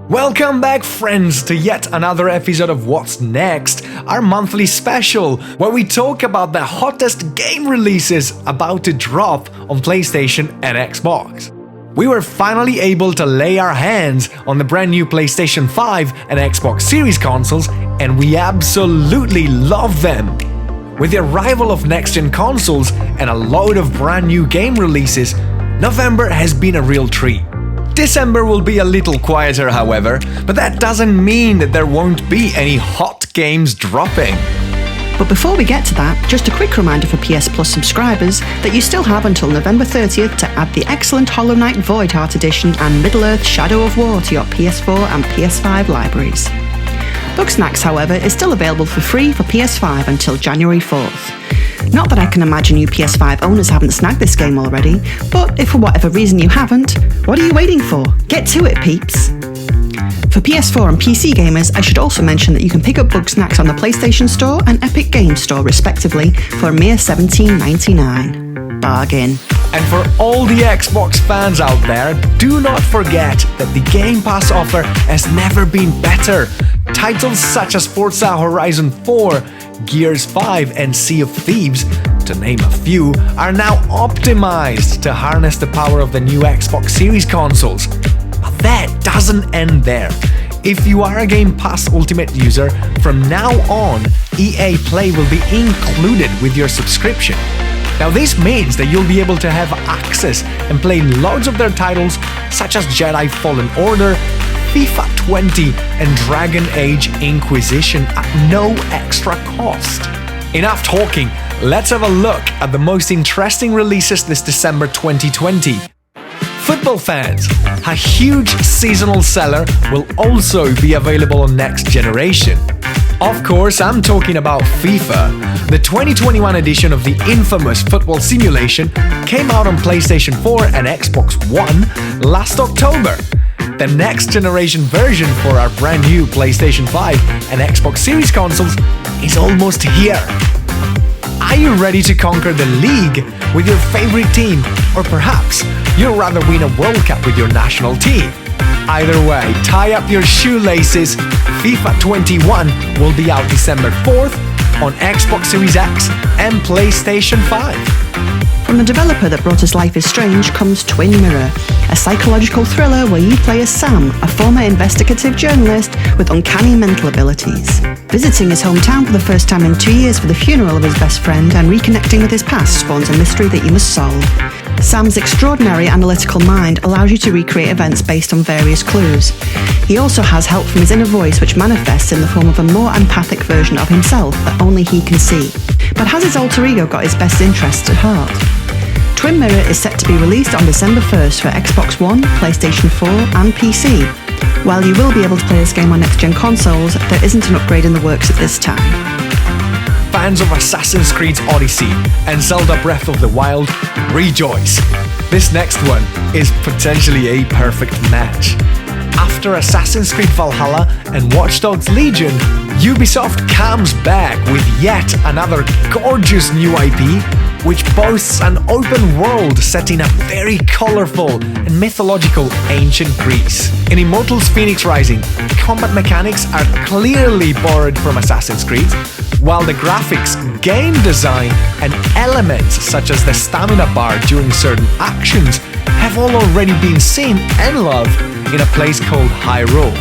Welcome back, friends, to yet another episode of What's Next, our monthly special, where we talk about the hottest game releases about to drop on PlayStation and Xbox. We were finally able to lay our hands on the brand new PlayStation 5 and Xbox Series consoles, and we absolutely love them. With the arrival of next-gen consoles and a load of brand new game releases, November has been a real treat. December will be a little quieter, however, but that doesn't mean that there won't be any hot games dropping. But before we get to that, just a quick reminder for PS Plus subscribers that you still have until November 30th to add the excellent Hollow Knight Voidheart Edition and Middle-earth Shadow of War to your PS4 and PS5 libraries. Bugsnax, however, is still available for free for PS5 until January 4th. Not that I can imagine you PS5 owners haven't snagged this game already, but if for whatever reason you haven't, what are you waiting for? Get to it, peeps! For PS4 and PC gamers, I should also mention that you can pick up Bugsnax on the PlayStation Store and Epic Games Store respectively for a mere $17.99. Bargain. And for all the Xbox fans out there, do not forget that the Game Pass offer has never been better. Titles such as Forza Horizon 4, Gears 5 and Sea of Thieves, to name a few, are now optimized to harness the power of the new Xbox Series consoles. But that doesn't end there. If you are a Game Pass Ultimate user, from now on, EA Play will be included with your subscription. Now this means that you'll be able to have access and play loads of their titles such as Jedi Fallen Order, FIFA 20 and Dragon Age Inquisition at no extra cost. Enough talking, let's have a look at the most interesting releases this December 2020. Football fans, a huge seasonal seller will also be available on next generation. Of course, I'm talking about FIFA. The 2021 edition of the infamous football simulation came out on PlayStation 4 and Xbox One last October. The next generation version for our brand new PlayStation 5 and Xbox Series consoles is almost here. Are you ready to conquer the league with your favorite team, or perhaps you'd rather win a World Cup with your national team? Either way, tie up your shoelaces. FIFA 21 will be out December 4th on Xbox Series X and PlayStation 5. From the developer that brought us Life is Strange comes Twin Mirror, a psychological thriller where you play as Sam, a former investigative journalist with uncanny mental abilities. Visiting his hometown for the first time in 2 years for the funeral of his best friend and reconnecting with his past spawns a mystery that you must solve. Sam's extraordinary analytical mind allows you to recreate events based on various clues. He also has help from his inner voice, which manifests in the form of a more empathic version of himself that only he can see. But has his alter ego got his best interests at heart? Twin Mirror is set to be released on December 1st for Xbox One, PlayStation 4 and PC. While you will be able to play this game on next-gen consoles, there isn't an upgrade in the works at this time. Fans of Assassin's Creed Odyssey and Zelda Breath of the Wild, rejoice! This next one is potentially a perfect match. After Assassin's Creed Valhalla and Watch Dogs Legion, Ubisoft comes back with yet another gorgeous new IP, which boasts an open world set in a very colorful and mythological ancient Greece. In Immortals FENYX Rising, combat mechanics are clearly borrowed from Assassin's Creed, while the graphics, game design, and elements such as the stamina bar during certain actions have all already been seen and loved in a place called HYRULE.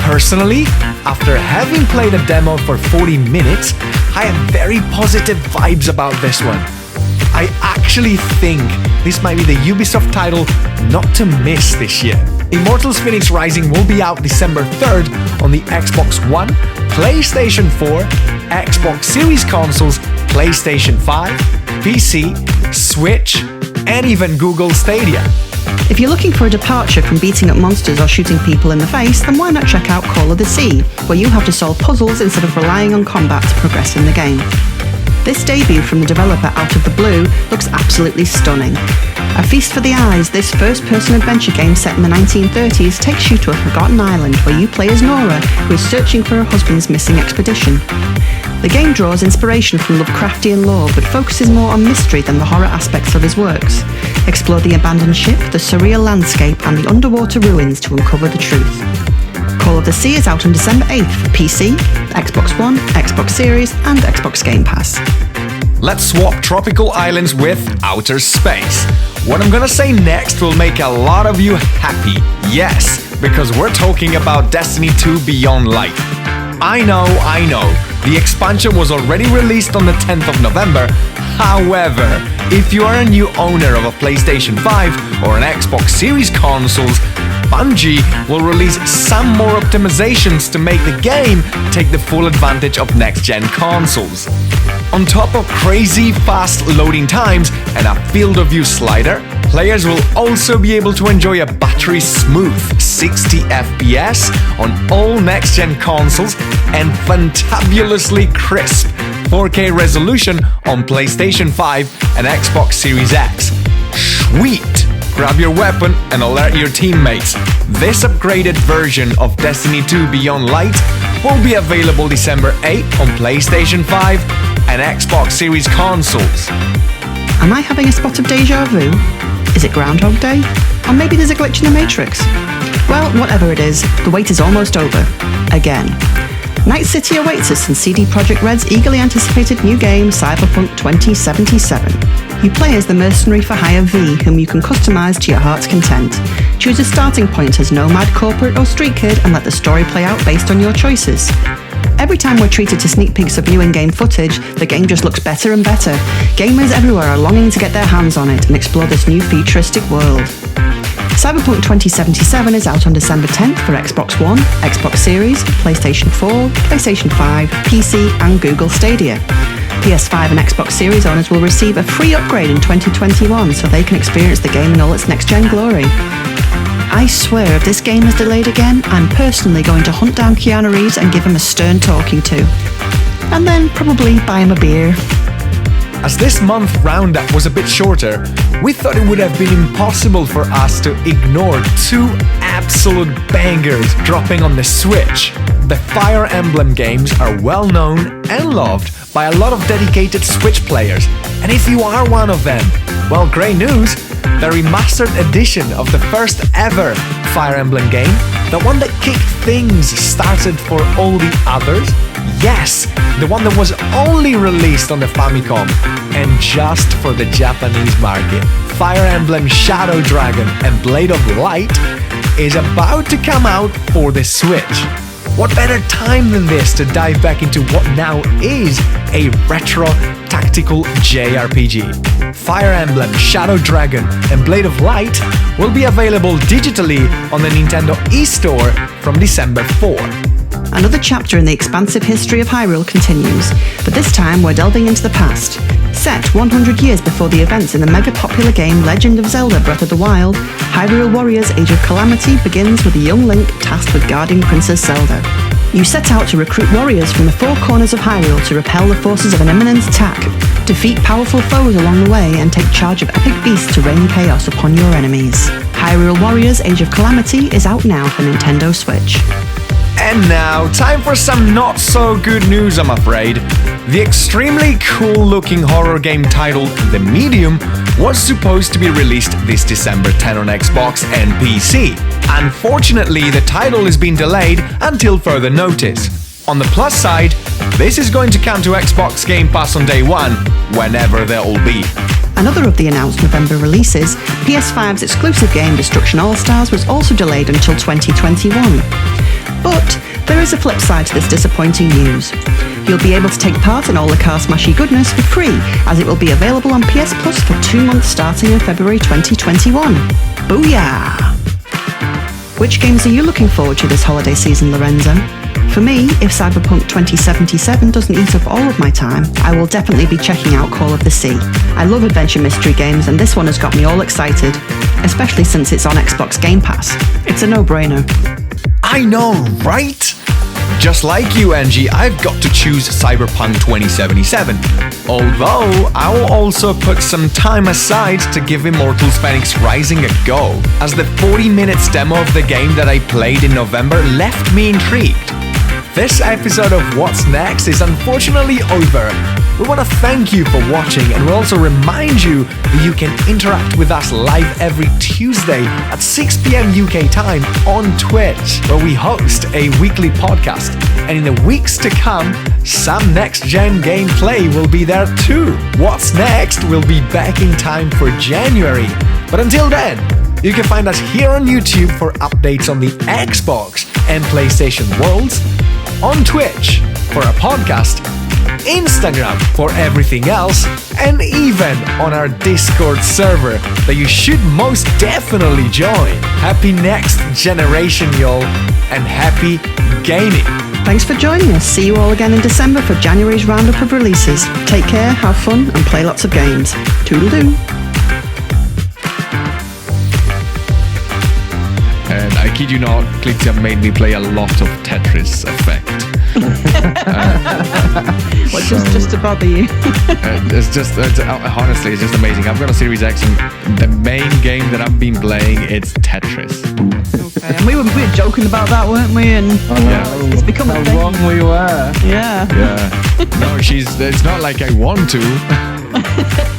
Personally, after having played a demo for 40 minutes, I have very positive vibes about this one. I actually think this might be the Ubisoft title not to miss this year. Immortals FENYX Rising will be out December 3rd on the Xbox One, PlayStation 4, Xbox Series consoles, PlayStation 5, PC, Switch, and even Google Stadia. If you're looking for a departure from beating up monsters or shooting people in the face, then why not check out Call of the Sea, where you have to solve puzzles instead of relying on combat to progress in the game. This debut from the developer Out of the Blue looks absolutely stunning. A feast for the eyes, this first-person adventure game set in the 1930s takes you to a forgotten island where you play as Nora, who is searching for her husband's missing expedition. The game draws inspiration from Lovecraftian lore, but focuses more on mystery than the horror aspects of his works. Explore the abandoned ship, the surreal landscape, and the underwater ruins to uncover the truth. Call of the Sea is out on December 8th for PC, Xbox One, Xbox Series, and Xbox Game Pass. Let's swap tropical islands with outer space. What I'm gonna say next will make a lot of you happy. Yes, because we're talking about Destiny 2 Beyond Light. I know, the expansion was already released on the 10th of November. However, if you are a new owner of a PlayStation 5 or an Xbox Series consoles, Bungie will release some more optimizations to make the game take the full advantage of next-gen consoles. On top of crazy fast loading times and a field of view slider, players will also be able to enjoy a battery-smooth 60 FPS on all next-gen consoles and fantabulously crisp 4K resolution on PlayStation 5 and Xbox Series X. Sweet! Grab your weapon and alert your teammates. This upgraded version of Destiny 2 Beyond Light will be available December 8 on PlayStation 5 and Xbox Series consoles. Am I having a spot of deja vu? Is it Groundhog Day? Or maybe there's a glitch in the Matrix? Well, whatever it is, the wait is almost over. Again. Night City awaits us in CD Projekt Red's eagerly anticipated new game, Cyberpunk 2077. You play as the mercenary for hire V, whom you can customise to your heart's content. Choose a starting point as nomad, corporate or street kid and let the story play out based on your choices. Every time we're treated to sneak peeks of new in-game footage, the game just looks better and better. Gamers everywhere are longing to get their hands on it and explore this new futuristic world. Cyberpunk 2077 is out on December 10th for Xbox One, Xbox Series, PlayStation 4, PlayStation 5, PC and Google Stadia. PS5 and Xbox Series owners will receive a free upgrade in 2021 so they can experience the game in all its next-gen glory. I swear if this game is delayed again, I'm personally going to hunt down Keanu Reeves and give him a stern talking to. And then probably buy him a beer. As this month roundup was a bit shorter, we thought it would have been impossible for us to ignore two absolute bangers dropping on the Switch. The Fire Emblem games are well known and loved by a lot of dedicated Switch players, and if you are one of them, well, great news! The remastered edition of the first ever Fire Emblem game, the one that kicked things started for all the others, yes, the one that was only released on the Famicom and just for the Japanese market, Fire Emblem Shadow Dragon and Blade of Light is about to come out for the Switch. What better time than this to dive back into what now is a retro tactical JRPG? Fire Emblem, Shadow Dragon, and Blade of Light will be available digitally on the Nintendo eStore from December 4. Another chapter in the expansive history of Hyrule continues, but this time we're delving into the past. Set 100 years before the events in the mega-popular game Legend of Zelda Breath of the Wild, Hyrule Warriors Age of Calamity begins with a young Link tasked with guarding Princess Zelda. You set out to recruit warriors from the four corners of Hyrule to repel the forces of an imminent attack, defeat powerful foes along the way, and take charge of epic beasts to rain chaos upon your enemies. Hyrule Warriors Age of Calamity is out now for Nintendo Switch. And now, time for some not so good news, I'm afraid. The extremely cool looking horror game titled The Medium was supposed to be released this December 10 on Xbox and PC. Unfortunately, the title is being delayed until further notice. On the plus side, this is going to come to Xbox Game Pass on day one, whenever there will be. Another of the announced November releases, PS5's exclusive game Destruction All-Stars was also delayed until 2021. But there is a flip side to this disappointing news. You'll be able to take part in all the car smashy goodness for free, as it will be available on PS Plus for 2 months starting in February 2021. Booyah! Which games are you looking forward to this holiday season, Lorenzo? For me, if Cyberpunk 2077 doesn't eat up all of my time, I will definitely be checking out Call of the Sea. I love adventure mystery games and this one has got me all excited, especially since it's on Xbox Game Pass. It's a no-brainer. I know, right? Just like you, Angie, I've got to choose Cyberpunk 2077. Although, I will also put some time aside to give Immortals FENYX Rising a go, as the 40 minutes demo of the game that I played in November left me intrigued. this episode of What's Next is unfortunately over. We want to thank you for watching, and we'll also remind you that you can interact with us live every Tuesday at 6 p.m. UK time on Twitch, where we host a weekly podcast. And in the weeks to come, some next-gen gameplay will be there too. What's Next will be back in time for January. But until then, you can find us here on YouTube for updates on the Xbox and PlayStation worlds, on Twitch for a podcast, Instagram for everything else, and even on our Discord server that you should most definitely join. Happy next generation, y'all, and happy gaming. Thanks for joining us. See you all again in December for January's roundup of releases. Take care, have fun, and play lots of games. Toodle-doo. And I kid you not, Clixia made me play a lot of Tetris Effect. Just to bother you. Honestly, it's just amazing. I've got a Series X, and the main game that I've been playing, it's Tetris. Okay, and we were joking about that, weren't we? And it's become a thing. How wrong we were. Yeah. Yeah. No, it's not like I want to.